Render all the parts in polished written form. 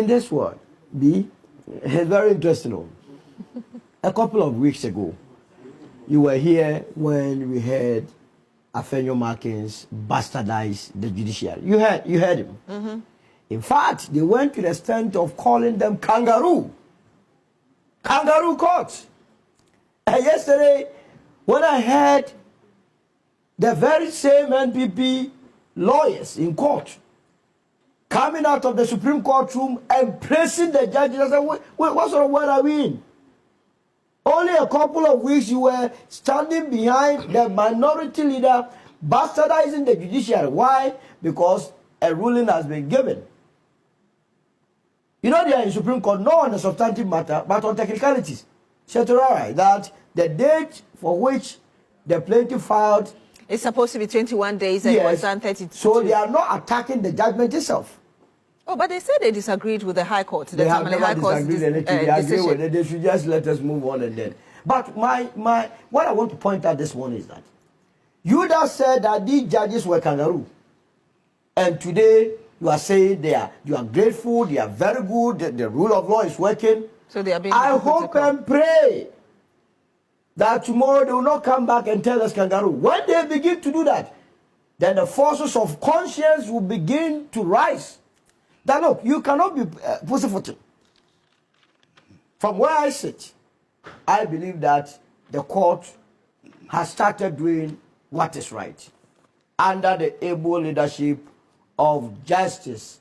And this one, B, is very interesting. A couple of weeks ago, you were here when we heard Afenyo Markins bastardize the judiciary. You heard him. Mm-hmm. In fact, they went to the extent of calling them kangaroo courts. And yesterday, when I heard the very same NPP lawyers in court coming out of the Supreme Court room and praising the judges, I said, wait, what sort of world are we in? Only a couple of weeks you were standing behind the minority leader bastardizing the judiciary. Why? Because a ruling has been given. You know they are in Supreme Court, not on the substantive matter, but on technicalities. Right, that the date for which the plaintiff filed... It's supposed to be 21 days and yes, it was done 32. So they are not attacking the judgment itself. Oh, but they said they disagreed with the High Court. They have never disagreed anything. They agree with it. They should just let us move on and then. But what I want to point out this one is that you just said that these judges were kangaroo. And today you are saying you are grateful, they are very good, the rule of law is working. So they are being I hope and pray that tomorrow they will not come back and tell us kangaroo. When they begin to do that, then the forces of conscience will begin to rise. That look, you cannot be pussyfooting. From where I sit, I believe that the court has started doing what is right under the able leadership of Justice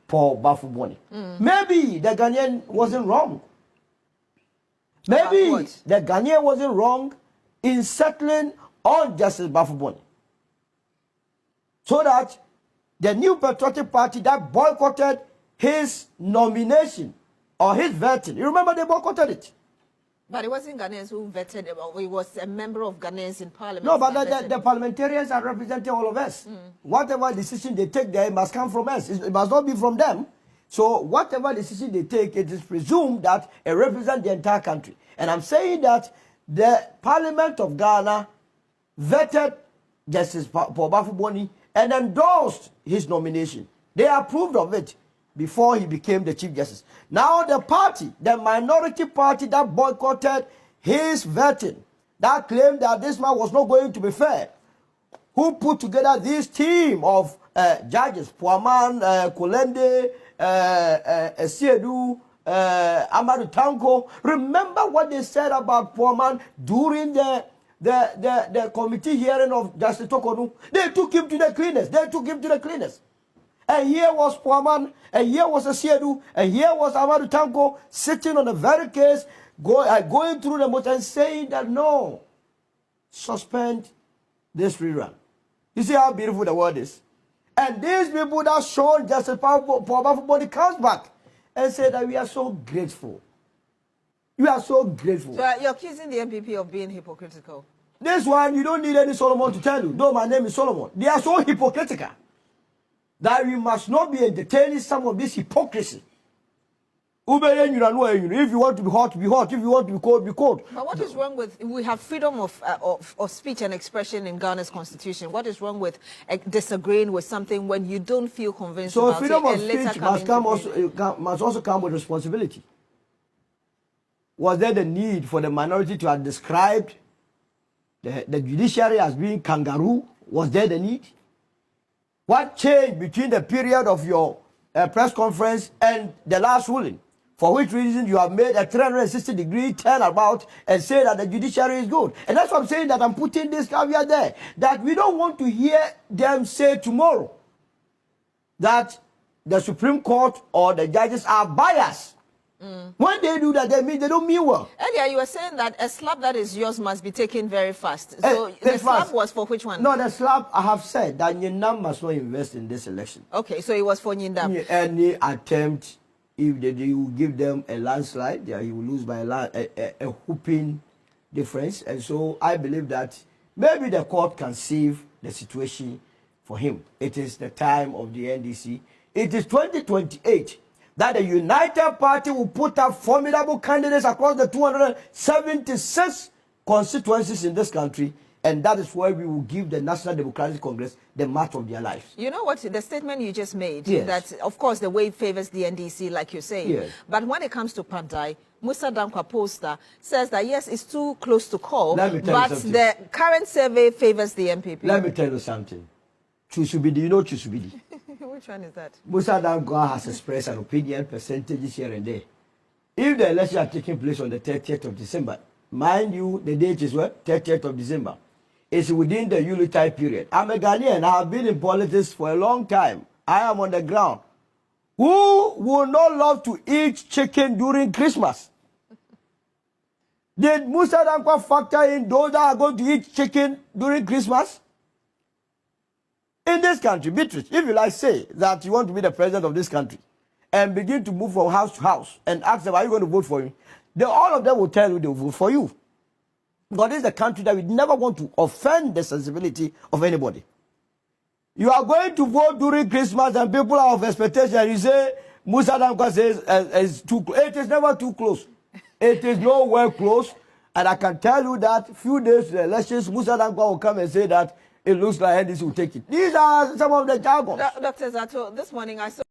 Paul Bafuboni. Maybe the Ghanaian wasn't wrong. Maybe the Ghanaian wasn't wrong in settling on Justice Bafuboni. So that the New Patriotic Party that boycotted his nomination or his vetting, you remember they boycotted it. But it wasn't Ghanaians who vetted him. It was a member of Ghanaians in parliament. No, but the parliamentarians are representing all of us. Whatever decision they take there, it must come from us. It must not be from them. So whatever decision they take, it is presumed that it represents the entire country. And I'm saying that the Parliament of Ghana vetted Justice Paul Bafuboni and endorsed his nomination. They approved of it before he became the Chief Justice. Now the party, the minority party that boycotted his vetting, that claimed that this man was not going to be fair, who put together this team of judges, Puaman, Kolende, Siedu, Amadou Tanko. Remember what they said about Puaman during the committee hearing of Justice Tokonu? They took him to the cleaners. And here was Puaman, and here was Siedu, and here was Amadou Tanko sitting on the very case, going through the motion and saying that no, suspend this rerun. You see how beautiful the word is? And these people that showed Justice Paul Bafuboni comes back and said that we are so grateful. We are so grateful. So you're accusing the MPP of being hypocritical. This one, you don't need any Solomon to tell you. No, my name is Solomon. They are so hypocritical that we must not be entertaining some of this hypocrisy. If you want to be hot, be hot. If you want to be cold, be cold. But what is wrong with, we have freedom of speech and expression in Ghana's constitution. What is wrong with disagreeing with something when you don't feel convinced about it? So freedom of speech must also come with responsibility. Was there the need for the minority to have described the judiciary as being kangaroo? Was there the need? What changed between the period of your press conference and the last ruling? For which reason you have made a 360-degree turnabout and say that the judiciary is good. And that's what I'm saying, that I'm putting this caveat there. That we don't want to hear them say tomorrow that the Supreme Court or the judges are biased. When they do that, they don't mean well. Earlier, you were saying that a slap that is yours must be taken very fast. So the slap was for which one? No, the slap, I have said that Nyindam must not invest in this election. Okay, so it was for Nyindam. Any attempt, if they will give them a landslide, he will lose by a whooping difference. And so I believe that maybe the court can save the situation for him. It is the time of the NDC. It is 2028. That the United Party will put up formidable candidates across the 276 constituencies in this country, And that is why we will give the National Democratic Congress the match of their lives. You know what? The statement you just made, yes. that, of course, the way favors the NDC, like you're saying. Yes. But when it comes to Pandai, Musa Dankwa poster says that, yes, it's too close to call, but the current survey favors the MPP. Let me tell you something. Chusubidi, you know Chusubidi? Which one is that? Musa Dankwa has expressed an opinion, percentages here and there. If the election are taking place on the 30th of December, mind you, the date is what? 30th of December. It's within the Yuletide period. I'm a Ghanaian. I have been in politics for a long time. I am on the ground. Who would not love to eat chicken during Christmas? Did Musa Dankwa factor in those that are going to eat chicken during Christmas? In this country, Beatrice, if you like say that you want to be the president of this country and begin to move from house to house and ask them, are you going to vote for me? All of them will tell you they will vote for you. Because this is a country that we never want to offend the sensibility of anybody. You are going to vote during Christmas and people are of expectation. And you say, Musa Dankwa says it's too close. It is never too close. It is nowhere close. And I can tell you that few days to the elections, Musa Dankwa will come and say that it looks like NDC will take it. These are some of the jargons. Dr. Zato, this morning I saw